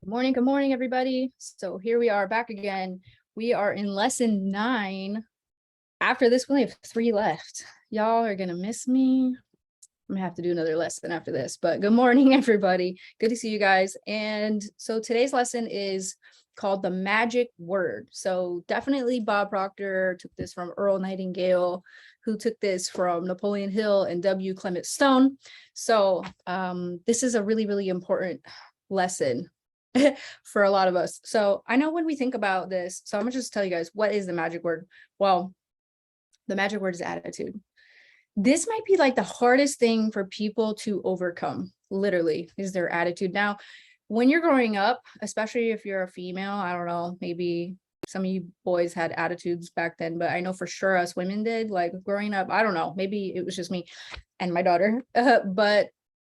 Good morning, everybody. So here we are back again. We are in lesson 9. After this, we only have 3 left. Y'all are gonna miss me. I'm gonna have to do another lesson after this, but good morning, everybody. Good to see you guys. And so today's lesson is called the magic word. So definitely Bob Proctor took this from Earl Nightingale, who took this from Napoleon Hill and W. Clement Stone. So this is a really, really important lesson for a lot of us. So I know when we think about this, so I'm gonna just tell you guys, what is the magic word? Well, the magic word is attitude. This might be like the hardest thing for people to overcome, literally, is their attitude. Now, when you're growing up, especially if you're a female, I don't know, maybe some of you boys had attitudes back then, but I know for sure us women did, like growing up, I don't know, maybe it was just me and my daughter, but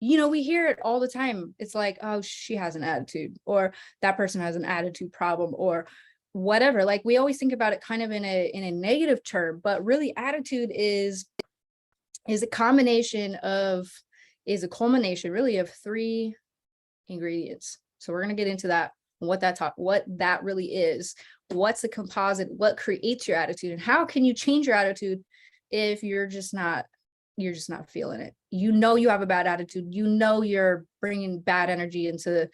we hear it all the time. It's like, oh, she has an attitude, or that person has an attitude problem, or whatever. Like we always think about it kind of in a negative term, but really attitude is a culmination really of 3 ingredients. So we're going to get into that, what that really is, what's the composite, what creates your attitude, and how can you change your attitude if you're just not feeling it. You have a bad attitude. You're bringing bad energy into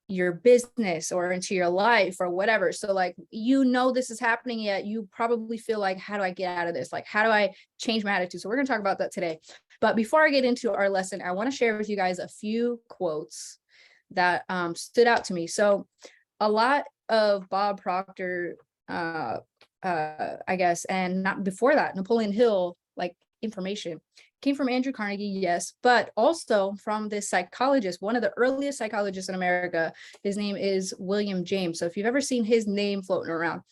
your business or into your life or whatever. So like, this is happening, yet you probably feel like, how do I get out of this? Like, how do I change my attitude? So we're going to talk about that today. But before I get into our lesson, I want to share with you guys a few quotes that stood out to me. So a lot of Bob Proctor, I guess, and not before that, Napoleon Hill, like information came from Andrew Carnegie, yes, but also from this psychologist, one of the earliest psychologists in America. His name is William James. So if you've ever seen his name floating around,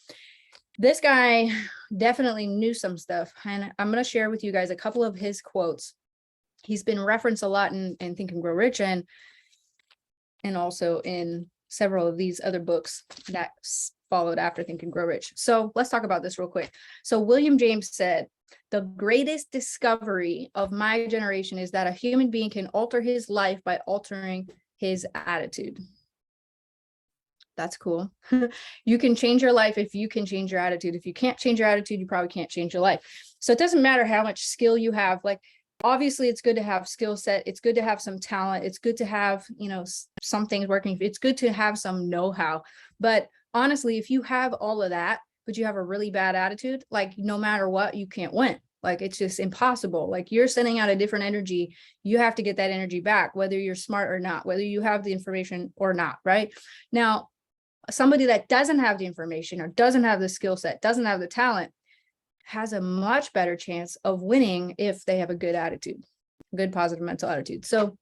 this guy definitely knew some stuff. And I'm going to share with you guys a couple of his quotes. He's been referenced a lot in Think and Grow Rich and also in several of these other books that followed after Think and Grow Rich. So let's talk about this real quick. So William James said, "The greatest discovery of my generation is that a human being can alter his life by altering his attitude." That's cool. You can change your life if you can change your attitude. If you can't change your attitude, you probably can't change your life. So it doesn't matter how much skill you have. Like, obviously it's good to have skill set. It's good to have some talent. It's good to have, some things working. It's good to have some know-how. But honestly, if you have all of that, but you have a really bad attitude, like no matter what, you can't win. Like it's just impossible. Like you're sending out a different energy. You have to get that energy back, whether you're smart or not, whether you have the information or not, right? Now, somebody that doesn't have the information or doesn't have the skill set, doesn't have the talent, has a much better chance of winning if they have a good attitude, good positive mental attitude. So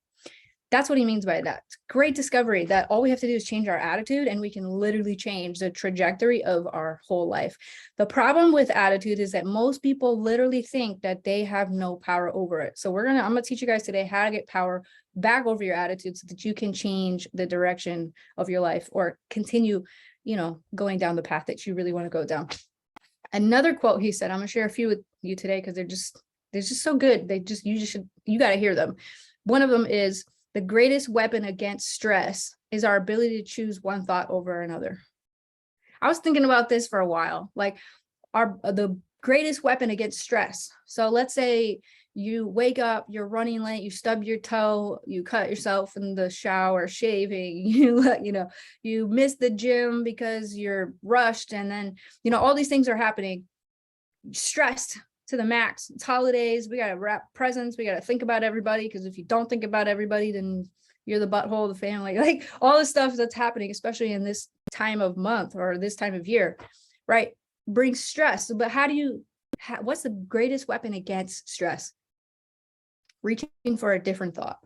that's what he means by that. Great discovery that all we have to do is change our attitude and we can literally change the trajectory of our whole life. The problem with attitude is that most people literally think that they have no power over it. So I'm going to teach you guys today how to get power back over your attitude so that you can change the direction of your life or continue, going down the path that you really want to go down. Another quote he said, I'm going to share a few with you today because they're just so good. You got to hear them. One of them is, "The greatest weapon against stress is our ability to choose one thought over another." I was thinking about this for a while, like the greatest weapon against stress. So let's say you wake up, you're running late, you stub your toe, you cut yourself in the shower, shaving, you miss the gym because you're rushed. And then, all these things are happening, stressed to the max. It's holidays. We got to wrap presents. We got to think about everybody. Because if you don't think about everybody, then you're the butthole of the family. Like all the stuff that's happening, especially in this time of month or this time of year, right? Brings stress. But what's the greatest weapon against stress? Reaching for a different thought.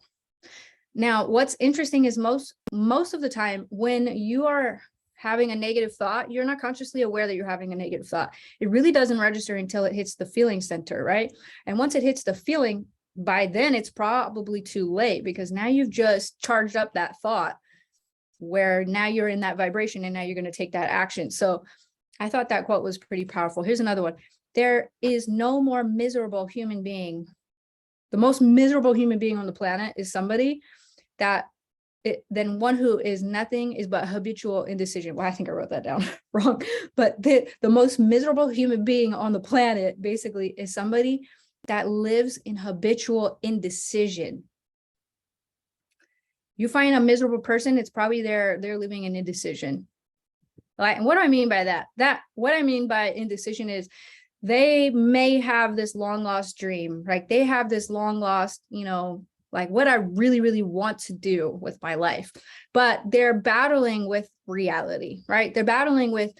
Now, what's interesting is most of the time when you are having a negative thought, you're not consciously aware that you're having a negative thought. It really doesn't register until it hits the feeling center, right? And once it hits the feeling, by then it's probably too late because now you've just charged up that thought where now you're in that vibration and now you're going to take that action. So I thought that quote was pretty powerful. Here's another one. "There is no more miserable human being. The most miserable human being on the planet is somebody that than one who is nothing is but habitual indecision. Well, I think I wrote that down wrong, but the most miserable human being on the planet basically is somebody that lives in habitual indecision. You find a miserable person, it's probably they're living in indecision. Like, and what do I mean by that? What I mean by indecision is they may have this long lost dream, right? They have this long lost, like what I really, really want to do with my life, but they're battling with reality, right? They're battling with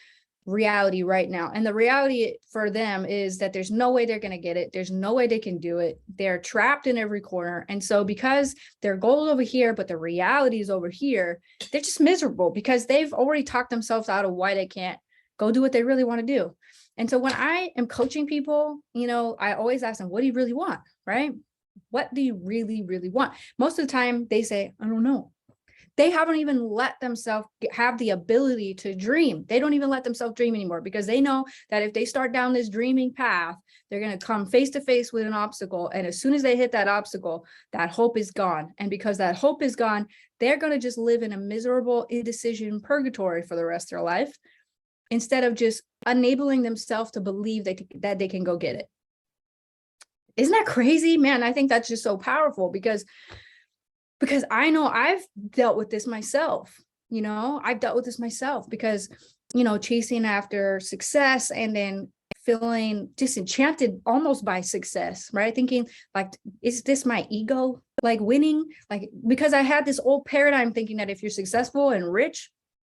reality right now. And the reality for them is that there's no way they're going to get it. There's no way they can do it. They're trapped in every corner. And so because their goal is over here, but the reality is over here, they're just miserable because they've already talked themselves out of why they can't go do what they really want to do. And so when I am coaching people, I always ask them, what do you really want? Right? What do you really, really want? Most of the time they say, I don't know. They haven't even let themselves have the ability to dream. They don't even let themselves dream anymore because they know that if they start down this dreaming path, they're going to come face to face with an obstacle. And as soon as they hit that obstacle, that hope is gone. And because that hope is gone, they're going to just live in a miserable indecision purgatory for the rest of their life, instead of just enabling themselves to believe that they can go get it. Isn't that crazy, man? I think that's just so powerful because I know I've dealt with this myself. I've dealt with this myself because, chasing after success and then feeling disenchanted almost by success, right? Thinking like, is this my ego like winning? Like, because I had this old paradigm thinking that if you're successful and rich,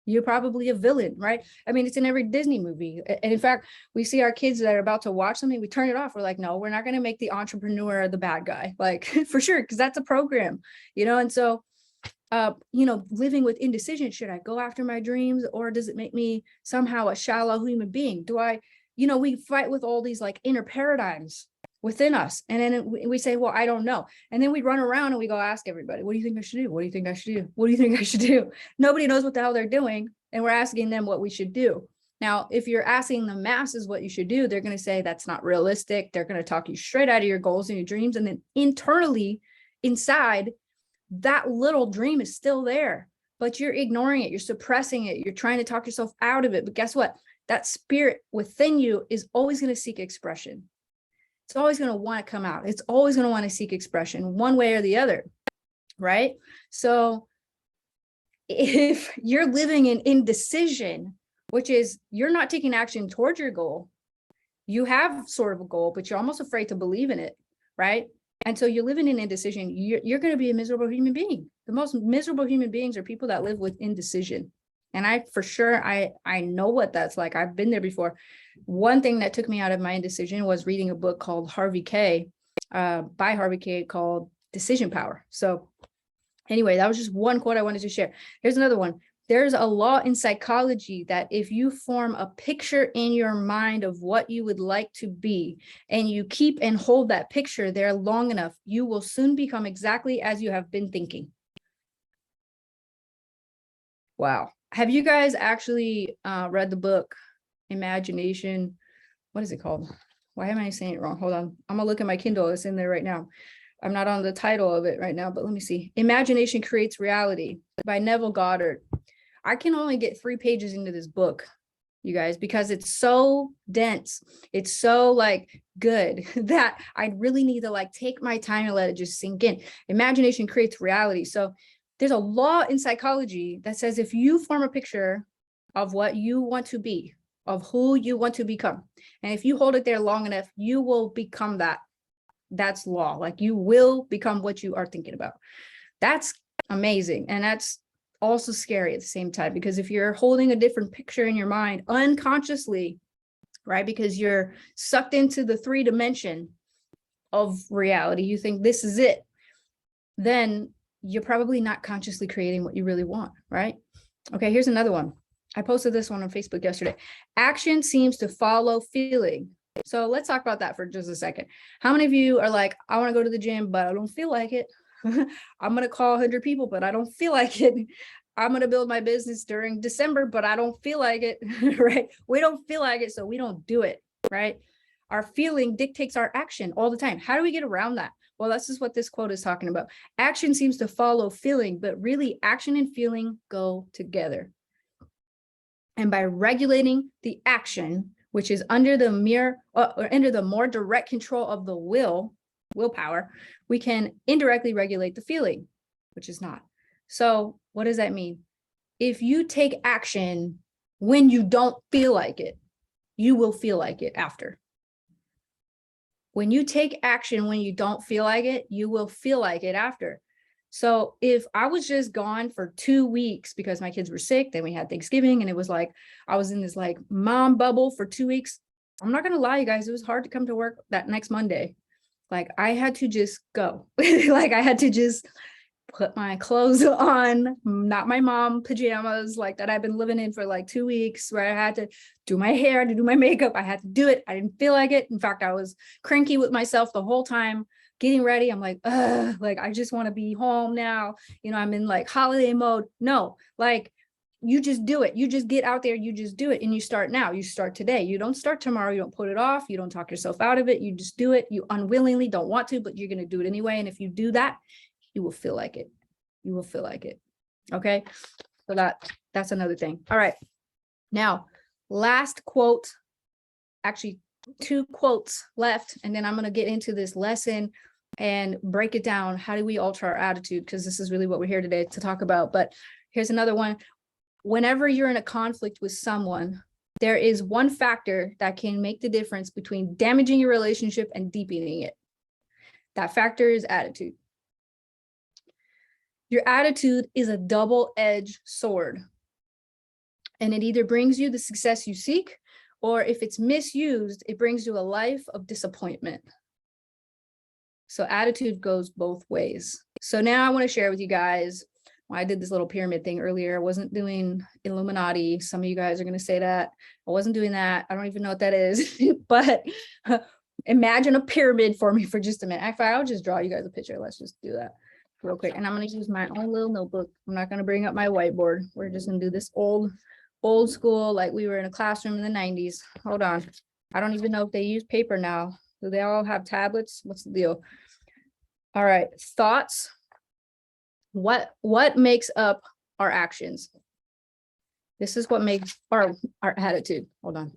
you're probably a villain, right? I mean, it's in every Disney movie. And in fact, we see our kids that are about to watch something, we turn it off. We're like, no, we're not going to make the entrepreneur the bad guy, like for sure, because that's a program, And so, living with indecision, should I go after my dreams, or does it make me somehow a shallow human being? Do I, we fight with all these like inner paradigms within us. And then we say, well, I don't know. And then we run around and we go ask everybody, what do you think I should do? What do you think I should do? What do you think I should do? Nobody knows what the hell they're doing. And we're asking them what we should do. Now, if you're asking the masses what you should do, they're going to say that's not realistic. They're going to talk you straight out of your goals and your dreams. And then internally, inside, that little dream is still there, but you're ignoring it. You're suppressing it. You're trying to talk yourself out of it. But guess what? That spirit within you is always going to seek expression. It's always going to want to come out. It's always going to want to seek expression one way or the other, right? So if you're living in indecision, which is you're not taking action towards your goal, you have sort of a goal, but you're almost afraid to believe in it, right? And so you're living in indecision, you're going to be a miserable human being. The most miserable human beings are people that live with indecision. And I know what that's like. I've been there before. One thing that took me out of my indecision was reading a book called by Harvey K, called Decision Power. So anyway, that was just one quote I wanted to share. Here's another one. There's a law in psychology that if you form a picture in your mind of what you would like to be, and you keep and hold that picture there long enough, you will soon become exactly as you have been thinking. Wow. Have you guys actually read the book Imagination? What is it called? Why am I saying it wrong? Hold on. I'm gonna look at my Kindle. It's in there right now. I'm not on the title of it right now, but let me see. Imagination Creates Reality by Neville Goddard. I can only get 3 pages into this book, you guys, because it's so dense. It's so like good that I really need to like take my time and let it just sink in. Imagination creates reality. So there's a law in psychology that says if you form a picture of what you want to be, of who you want to become, and if you hold it there long enough, you will become that. That's law. Like you will become what you are thinking about. That's amazing. And that's also scary at the same time, because if you're holding a different picture in your mind unconsciously, right, because you're sucked into the 3 dimension of reality, you think this is it, then you're probably not consciously creating what you really want, right? Okay, here's another one. I posted this one on Facebook yesterday. Action seems to follow feeling. So let's talk about that for just a second. How many of you are like, I want to go to the gym, but I don't feel like it. I'm going to call 100 people, but I don't feel like it. I'm going to build my business during December, but I don't feel like it, right? We don't feel like it, so we don't do it, right? Our feeling dictates our action all the time. How do we get around that? Well, this is what this quote is talking about. Action seems to follow feeling, but really action and feeling go together. And by regulating the action, which is under the more direct control of the willpower, we can indirectly regulate the feeling, which is not. So what does that mean? If you take action when you don't feel like it, you will feel like it after. When you take action when you don't feel like it, you will feel like it after. So if I was just gone for 2 weeks because my kids were sick, then we had Thanksgiving, and it was like, I was in this like mom bubble for 2 weeks. I'm not going to lie, you guys, it was hard to come to work that next Monday. Like I had to just go. Like I had to just put my clothes on, not my mom pajamas like that I've been living in for like 2 weeks, where I had to do my hair, to do my makeup. I had to do it. I didn't feel like it. In fact, I was cranky with myself the whole time getting ready. I'm like, ugh, like, I just want to be home now. You know, I'm in like holiday mode. No, like you just do it. You just get out there, you just do it. And you start now, you start today. You don't start tomorrow. You don't put it off. You don't talk yourself out of it. You just do it. You unwillingly don't want to, but you're going to do it anyway. And if you do that, you will feel like it. You will feel like it. Okay. So that's another thing. All right. Now, last quote, actually 2 quotes left, and then I'm going to get into this lesson and break it down. How do we alter our attitude? Because this is really what we're here today to talk about. But here's another one. Whenever you're in a conflict with someone, there is one factor that can make the difference between damaging your relationship and deepening it. That factor is attitude. Your attitude is a double-edged sword, and it either brings you the success you seek, or if it's misused, it brings you a life of disappointment. So attitude goes both ways. So now I want to share with you guys, I did this little pyramid thing earlier. I wasn't doing Illuminati. Some of you guys are going to say that. I wasn't doing that. I don't even know what that is, but imagine a pyramid for me for just a minute. Actually, I'll just draw you guys a picture. Let's just do that real quick. And I'm going to use my own little notebook. I'm not going to bring up my whiteboard. We're just going to do this old school, like we were in a classroom in the 90s. Hold on. I don't even know if they use paper now. Do they all have tablets? What's the deal? All right. Thoughts. What makes up our actions? This is what makes our attitude. Hold on.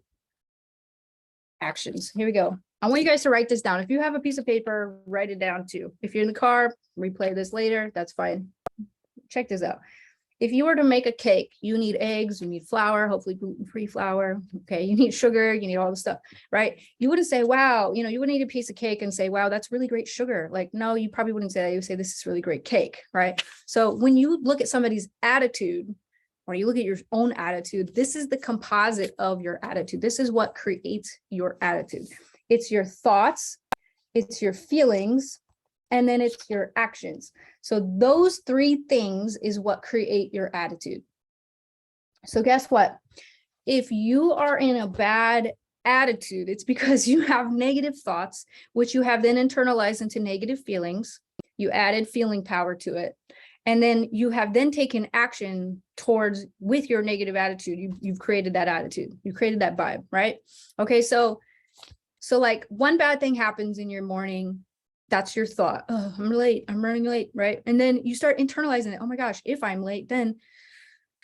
Actions. Here we go. I want you guys to write this down. If you have a piece of paper, write it down too. If you're in the car, replay this later. That's fine. Check this out. If you were to make a cake, you need eggs, you need flour, hopefully gluten-free flour. Okay, you need sugar, you need all the stuff, right? You wouldn't say, wow, you wouldn't eat a piece of cake and say, wow, that's really great sugar. Like, no, you probably wouldn't say that. You would say, this is really great cake, right? So when you look at somebody's attitude, or you look at your own attitude, this is the composite of your attitude. This is what creates your attitude. It's your thoughts, it's your feelings, and then it's your actions. So those 3 things is what create your attitude. So guess what? If you are in a bad attitude, it's because you have negative thoughts, which you have then internalized into negative feelings. You added feeling power to it. And then you have then taken action towards with your negative attitude. You've created that attitude. You created that vibe, right? Okay, so like one bad thing happens in your morning. That's your thought. Oh, I'm late. I'm running late, right? And then you start internalizing it. Oh my gosh, if I'm late, then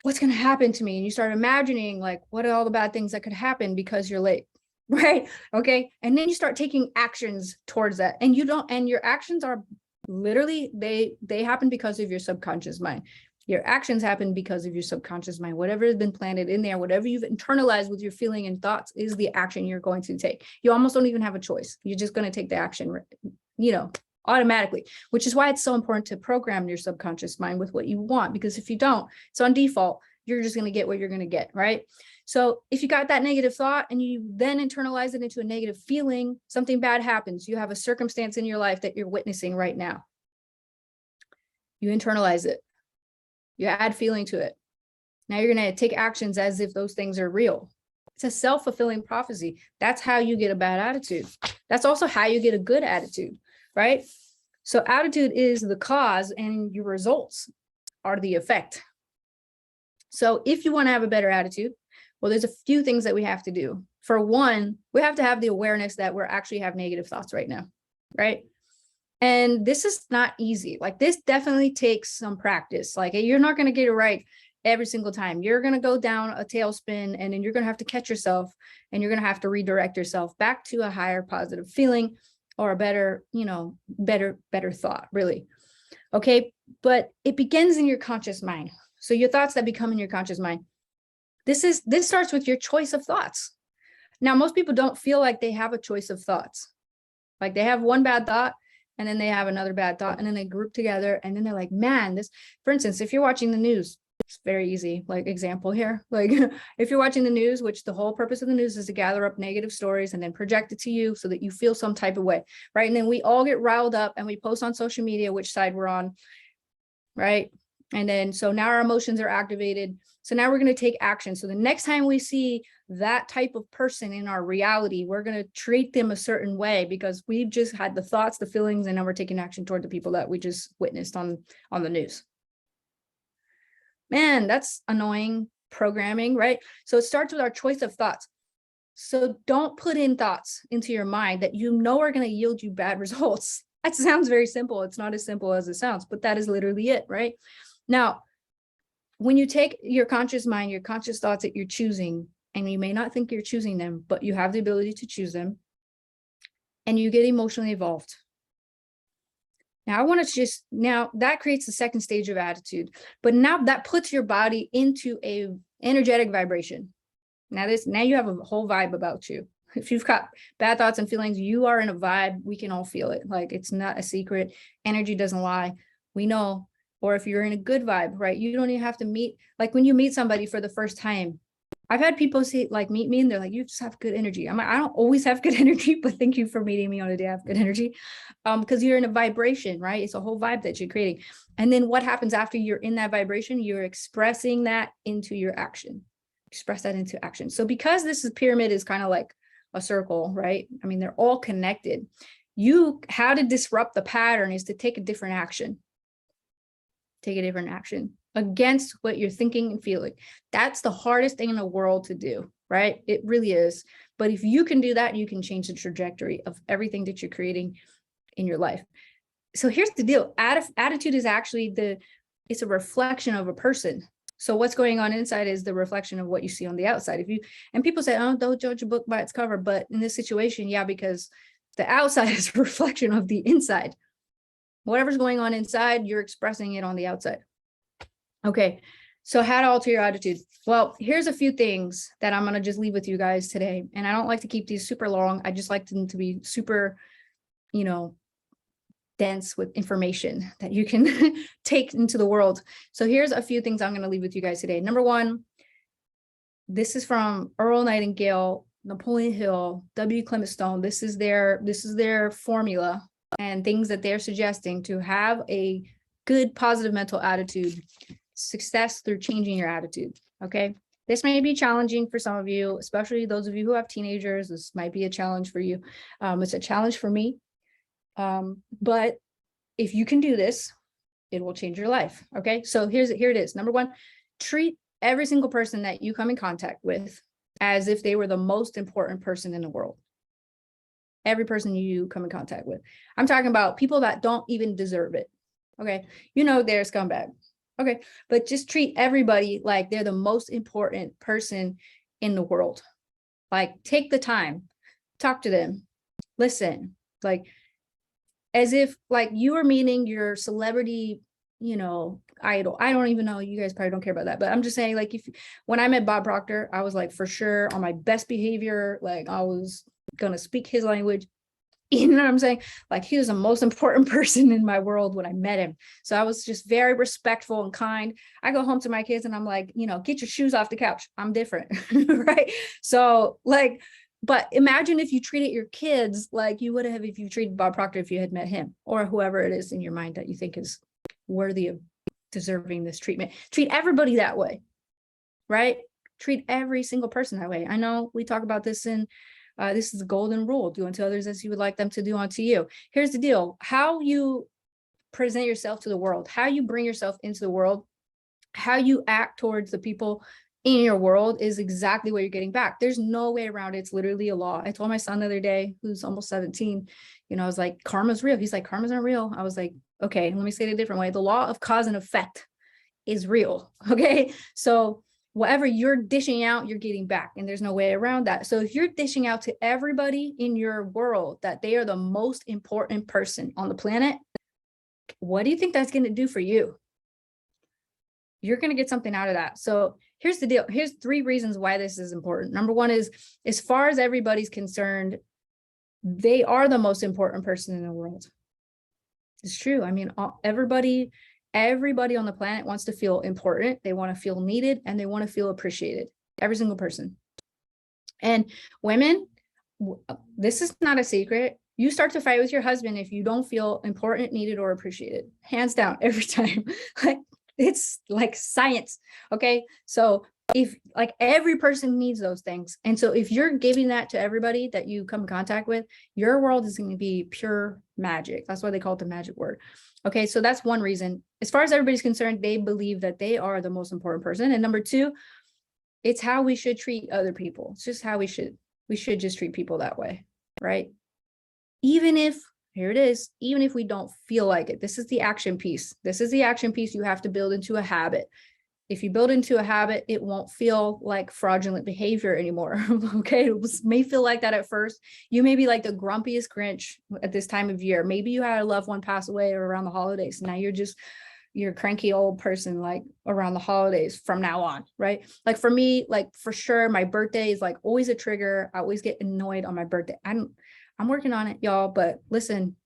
what's going to happen to me? And you start imagining like, what are all the bad things that could happen because you're late, right? Okay. And then you start taking actions towards that. And your actions are literally, they happen because of your subconscious mind. Your actions happen because of your subconscious mind. Whatever has been planted in there, whatever you've internalized with your feeling and thoughts is the action you're going to take. You almost don't even have a choice. You're just going to take the action, automatically, which is why it's so important to program your subconscious mind with what you want, because if you don't, it's on default, you're just going to get what you're going to get, right? So if you got that negative thought and you then internalize it into a negative feeling, something bad happens. You have a circumstance in your life that you're witnessing right now. You internalize it. You add feeling to it. Now you're going to take actions as if those things are real. It's a self-fulfilling prophecy. That's how you get a bad attitude. That's also how you get a good attitude, right? So attitude is the cause and your results are the effect. So if you want to have a better attitude, well, there's a few things that we have to do. For one, we have to have the awareness that we're actually have negative thoughts right now, right? And this is not easy. Like, this definitely takes some practice. Like, you're not going to get it right every single time. You're going to go down a tailspin, and then you're going to have to catch yourself, and you're going to have to redirect yourself back to a higher positive feeling, or a better, better thought, really. Okay. But it begins in your conscious mind. So your thoughts that become in your conscious mind. This starts with your choice of thoughts. Now, most people don't feel like they have a choice of thoughts. Like, they have one bad thought, and then they have another bad thought, and then they group together, and then they're like, man, this, for instance, if you're watching the news, it's very easy, like, example here, like, if you're watching the news, which the whole purpose of the news is to gather up negative stories and then project it to you so that you feel some type of way, right? And then we all get riled up and we post on social media which side we're on, right? And then, so now our emotions are activated. So now we're going to take action. So the next time we see that type of person in our reality, we're going to treat them a certain way because we've just had the thoughts, the feelings, and now we're taking action toward the people that we just witnessed on the news. Man, that's annoying programming, right? So it starts with our choice of thoughts. So don't put in thoughts into your mind that you know are going to yield you bad results. That sounds very simple. It's not as simple as it sounds, but that is literally it, right? Now, when you take your conscious mind, your conscious thoughts that you're choosing, and you may not think you're choosing them, but you have the ability to choose them, and you get emotionally involved. Now, I want to now that creates the second stage of attitude, but now that puts your body into a energetic vibration. Now you have a whole vibe about you. If you've got bad thoughts and feelings, you are in a vibe. We can all feel it. Like, it's not a secret. Energy doesn't lie. We know. Or if you're in a good vibe, right? You don't even have to meet, like, when you meet somebody for the first time. I've had people say, like, meet me, and they're like, you just have good energy. I'm like, I don't always have good energy, but thank you for meeting me on a day I have good energy. Because you're in a vibration, right? It's a whole vibe that you're creating. And then what happens after you're in that vibration? You're expressing that into your action. Express that into action. So because this pyramid is kind of like a circle, right? I mean, they're all connected. How to disrupt the pattern is to take a different action. Take a different action against what you're thinking and feeling. That's the hardest thing in the world to do, right? It really is. But if you can do that, you can change the trajectory of everything that you're creating in your life. So here's the deal. Attitude is actually it's a reflection of a person. So what's going on inside is the reflection of what you see on the outside. And people say, oh, don't judge a book by its cover. But in this situation, yeah, because the outside is a reflection of the inside. Whatever's going on inside, you're expressing it on the outside. Okay, so how to alter your attitude? Well, here's a few things that I'm going to just leave with you guys today. And I don't like to keep these super long. I just like them to be super, dense with information that you can take into the world. So here's a few things I'm going to leave with you guys today. Number one, this is from Earl Nightingale, Napoleon Hill, W. Clement Stone. This is their formula and things that they're suggesting to have a good, positive mental attitude. Success through changing your attitude. Okay. This may be challenging for some of you, especially those of you who have teenagers. This might be a challenge for you. It's a challenge for me. But if you can do this, it will change your life. Okay. So here it is. Number one, treat every single person that you come in contact with as if they were the most important person in the world. Every person you come in contact with. I'm talking about people that don't even deserve it. Okay. They're a scumbag. Okay. But just treat everybody like they're the most important person in the world. Like, take the time, talk to them, listen, like, as if like you are meeting your celebrity, idol. I don't even know. You guys probably don't care about that, but I'm just saying, like, when I met Bob Proctor, I was like, for sure on my best behavior, like I was going to speak his language. You know what I'm saying? Like, he was the most important person in my world when I met him. So I was just very respectful and kind. I go home to my kids and I'm like, get your shoes off the couch. I'm different. Right. So like, but imagine if you treated your kids like you would have if you treated Bob Proctor, if you had met him, or whoever it is in your mind that you think is worthy of deserving this treatment. Treat everybody that way. Right. Treat every single person that way. I know we talk about this in this is the golden rule. Do unto others as you would like them to do unto you. Here's the deal. How you present yourself to the world, how you bring yourself into the world, how you act towards the people in your world is exactly what you're getting back. There's no way around it. It's literally a law. I told my son the other day, who's almost 17, I was like, karma's real. He's like, karma's not real. I was like, okay, let me say it a different way. The law of cause and effect is real. Okay. So whatever you're dishing out, you're getting back, and there's no way around that. So if you're dishing out to everybody in your world that they are the most important person on the planet, what do you think that's going to do for you? You're going to get something out of that. So here's the deal. Here's 3 reasons why this is important. Number 1 is, as far as everybody's concerned, they are the most important person in the world. It's true. I mean, everybody on the planet wants to feel important. They want to feel needed, and they want to feel appreciated. Every single person. And women, this is not a secret. You start to fight with your husband if you don't feel important, needed, or appreciated. Hands down, every time. Like, it's like science. Okay. So if like every person needs those things. And so if you're giving that to everybody that you come in contact with, your world is going to be pure magic. That's why they call it the magic word. Okay. So that's one reason. As far as everybody's concerned, they believe that they are the most important person. And number 2, it's how we should treat other people. It's just how we should just treat people that way. Right. Even if, here it is, even if we don't feel like it, this is the action piece. This is the action piece you have to build into a habit. If you build into a habit, it won't feel like fraudulent behavior anymore. Okay. It may feel like that at first. You may be like the grumpiest Grinch at this time of year. Maybe you had a loved one pass away or around the holidays. Now you're a cranky old person, like around the holidays from now on. Right. Like for me, like for sure, my birthday is like always a trigger. I always get annoyed on my birthday. I'm working on it, y'all. But listen,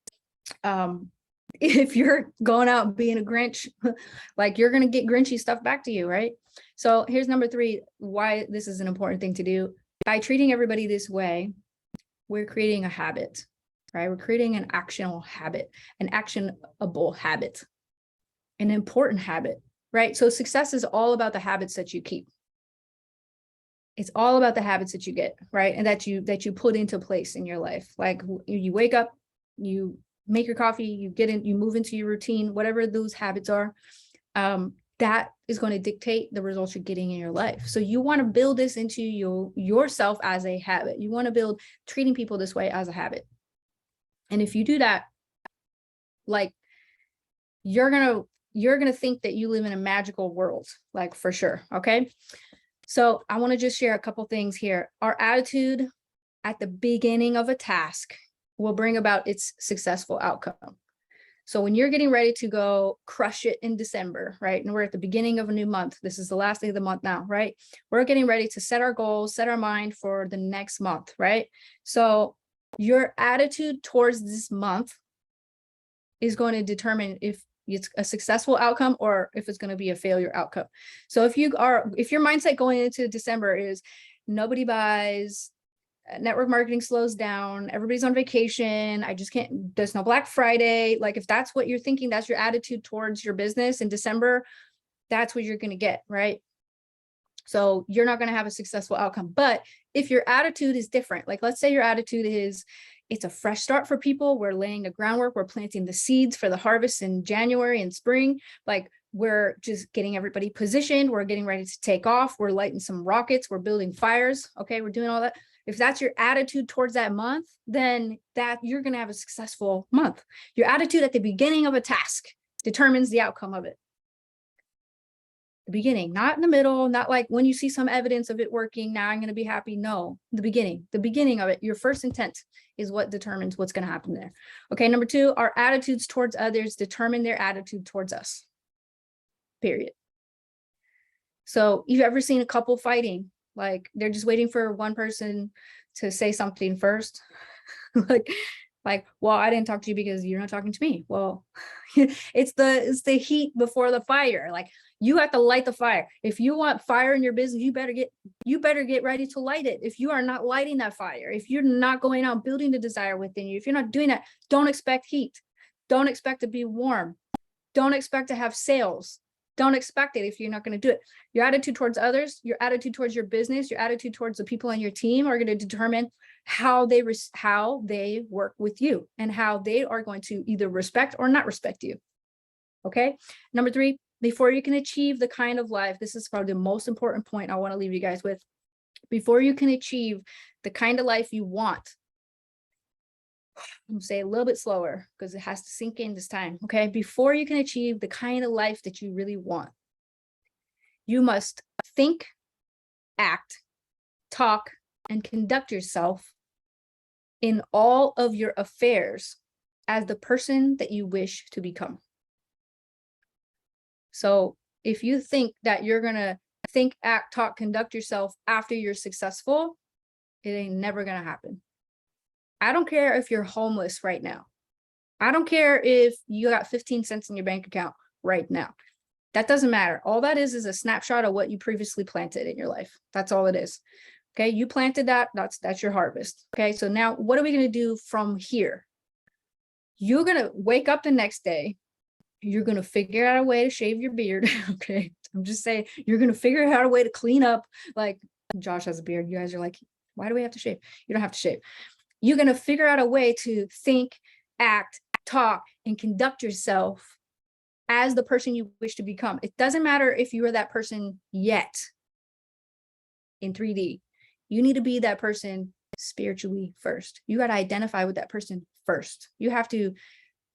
if you're going out being a Grinch, like you're going to get Grinchy stuff back to you, right? So here's number 3, why this is an important thing to do. By treating everybody this way, we're creating a habit, right? We're creating an actionable habit, an actionable habit, an important habit, right? So success is all about the habits that you keep. It's all about the habits that you get, right? And that you put into place in your life. Like you wake up, you make your coffee, you move into your routine, whatever those habits are, that is going to dictate the results you're getting in your life. So you want to build this into yourself as a habit. You want to build treating people this way as a habit. And if you do that, like you're going to think that you live in a magical world, like for sure. Okay. So I want to just share a couple things here. Our attitude at the beginning of a task will bring about its successful outcome. So when you're getting ready to go crush it in December, right? And we're at the beginning of a new month. This is the last day of the month now, right? We're getting ready to set our goals, set our mind for the next month, right? So your attitude towards this month is going to determine if it's a successful outcome or if it's going to be a failure outcome. So if your mindset going into December is nobody buys, network marketing slows down, everybody's on vacation, I just can't, there's no Black Friday. Like if that's what you're thinking, that's your attitude towards your business in December, that's what you're going to get, right? So you're not going to have a successful outcome. But if your attitude is different, like let's say your attitude is, it's a fresh start for people. We're laying the groundwork. We're planting the seeds for the harvest in January and spring. Like we're just getting everybody positioned. We're getting ready to take off. We're lighting some rockets. We're building fires. Okay. We're doing all that. If that's your attitude towards that month, then that you're going to have a successful month. Your attitude at the beginning of a task determines the outcome of it. The beginning, not in the middle, not like when you see some evidence of it working, now I'm going to be happy. No, the beginning of it, your first intent is what determines what's going to happen there. Okay. Number 2, our attitudes towards others determine their attitude towards us. Period. So you've ever seen a couple fighting? Like they're just waiting for one person to say something first. like, well, I didn't talk to you because you're not talking to me. Well, it's the heat before the fire. Like you have to light the fire. If you want fire in your business, you better get ready to light it. If you are not lighting that fire, if you're not going out building the desire within you, if you're not doing that, don't expect heat. Don't expect to be warm. Don't expect to have sales. Don't expect it if you're not going to do it. Your attitude towards others, your attitude towards your business, your attitude towards the people on your team are going to determine how they work with you and how they are going to either respect or not respect you. Okay. Number 3, before you can achieve the kind of life, this is probably the most important point I want to leave you guys with. Before you can achieve the kind of life you want, I'm gonna say a little bit slower because it has to sink in this time. Okay. Before you can achieve the kind of life that you really want, you must think, act, talk, and conduct yourself in all of your affairs as the person that you wish to become. So if you think that you're going to think, act, talk, conduct yourself after you're successful, it ain't never going to happen. I don't care if you're homeless right now. I don't care if you got 15 cents in your bank account right now. That doesn't matter. All that is a snapshot of what you previously planted in your life. That's all it is. Okay, you planted that, that's your harvest. Okay, so now what are we going to do from here? You're going to wake up the next day. You're going to figure out a way to shave your beard. Okay, I'm just saying, you're going to figure out a way to clean up. Like, Josh has a beard. You guys are like, why do we have to shave? You don't have to shave. You're going to figure out a way to think, act, talk, and conduct yourself as the person you wish to become. It doesn't matter if you are that person yet in 3D. You need to be that person spiritually first. You got to identify with that person first. You have to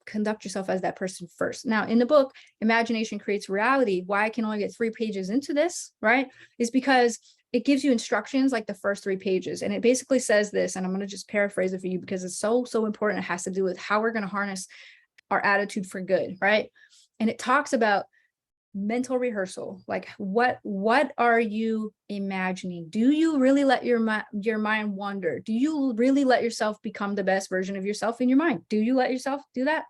conduct yourself as that person first. Now, in the book, Imagination Creates Reality, why I can only get 3 pages into this, right, is because it gives you instructions like the first 3 pages. And it basically says this, and I'm going to just paraphrase it for you because it's so important. It has to do with how we're going to harness our attitude for good, right? And it talks about mental rehearsal. Like, what are you imagining? Do you really let your mind wander? Do you really let yourself become the best version of yourself in your mind? Do you let yourself do that?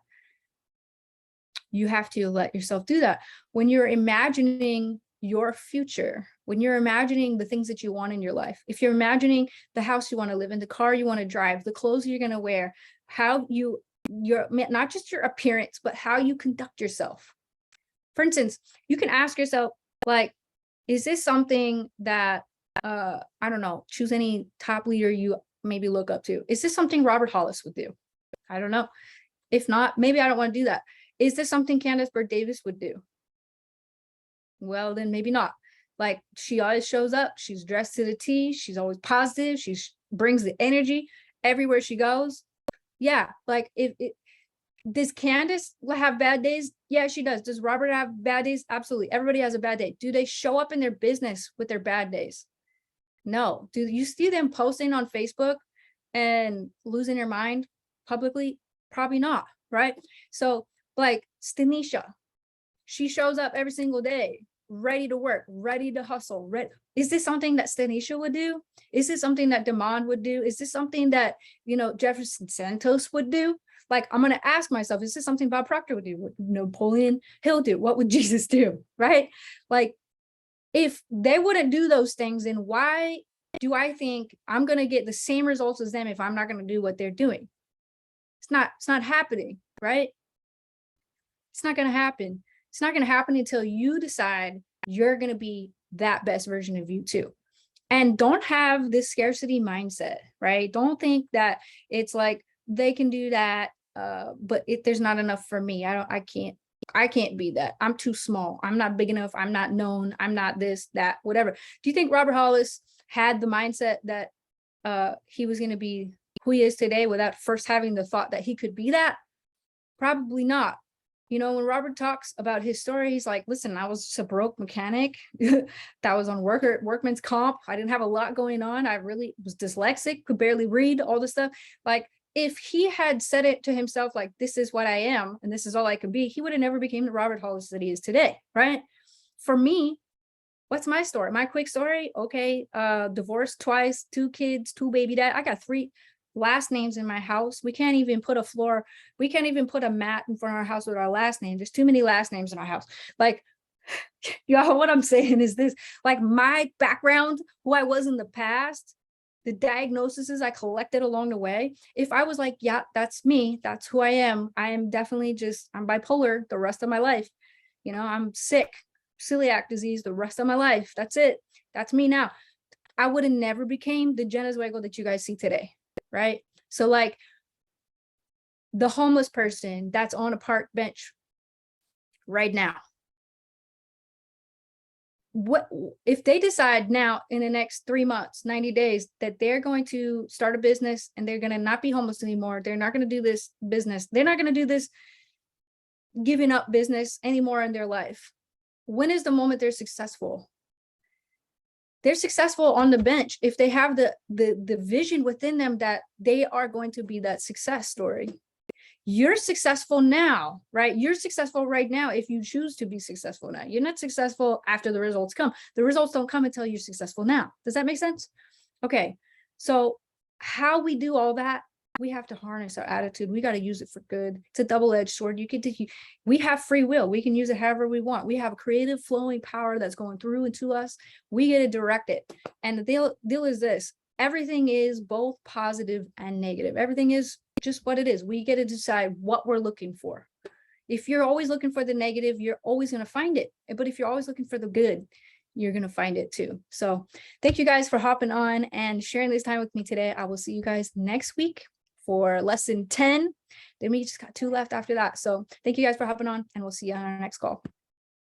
You have to let yourself do that. When you're imagining your future, when you're imagining the things that you want in your life, if you're imagining the house you want to live in, the car you want to drive, the clothes you're going to wear, how your not just your appearance, but how you conduct yourself. For instance, you can ask yourself, like, is this something that, I don't know, choose any top leader you maybe look up to. Is this something Robert Hollis would do? I don't know. If not, maybe I don't want to do that. Is this something Candace Burt Davis would do? Well, then maybe not. Like, she always shows up. She's dressed to the T. She's always positive. She brings the energy everywhere she goes. Yeah, like, does Candace have bad days? Yeah, she does. Does Robert have bad days? Absolutely. Everybody has a bad day. Do they show up in their business with their bad days? No. Do you see them posting on Facebook and losing their mind publicly? Probably not, right? So, like, Stanisha, she shows up every single day, ready to work, ready to hustle. Is this something that Stanisha would do? Is this something that Damon would do? Is this something that, Jefferson Santos would do? Like, I'm going to ask myself, is this something Bob Proctor would do? What Napoleon Hill do? What would Jesus do? Right? Like, if they wouldn't do those things, then why do I think I'm going to get the same results as them if I'm not going to do what they're doing? It's not happening, right? It's not going to happen. It's not going to happen until you decide you're going to be that best version of you too. And don't have this scarcity mindset, right? Don't think that it's like they can do that, but there's not enough for me. I can't be that. I'm too small. I'm not big enough. I'm not known. I'm not this, that, whatever. Do you think Robert Hollis had the mindset that he was going to be who he is today without first having the thought that he could be that? Probably not. When Robert talks about his story, he's like, listen, I was just a broke mechanic that was on workman's comp. I didn't have a lot going on. I really was dyslexic, could barely read, all this stuff. Like, if he had said it to himself, like, this is what I am and this is all I can be, he would have never became the Robert Hollis that he is today, right? For me, what's my story? My quick story? Okay, divorced twice, 2 kids, 2 baby dad. I got 3 last names in my house. We can't even put a mat in front of our house with our last name. There's too many last names in our house. Like, what I'm saying is this, like, my background, who I was in the past, the diagnoses I collected along the way. If I was like, yeah, that's me, that's who I am definitely I'm bipolar the rest of my life. I'm sick, celiac disease the rest of my life. That's it. That's me now. I would have never became the Jenna Zwagil that you guys see today. Right? So, like, the homeless person that's on a park bench right now, what if they decide now in the next 3 months, 90 days, that they're going to start a business and they're going to not be homeless anymore? They're not going to do this business. They're not going to do this giving up business anymore in their life. When is the moment they're successful? They're successful on the bench if they have the vision within them that they are going to be that success story. You're successful now, right? You're successful right now if you choose to be successful now. You're not successful after the results come. The results don't come until you're successful now. Does that make sense? Okay. So how we do all that, we have to harness our attitude. We got to use it for good. It's a double-edged sword. We have free will. We can use it however we want. We have a creative flowing power that's going through into us. We get to direct it. And the deal is this: everything is both positive and negative. Everything is just what it is. We get to decide what we're looking for. If you're always looking for the negative, you're always going to find it. But if you're always looking for the good, you're going to find it too. So thank you guys for hopping on and sharing this time with me today. I will see you guys next week for lesson 10. Then we just got 2 left after that. So thank you guys for hopping on, and we'll see you on our next call.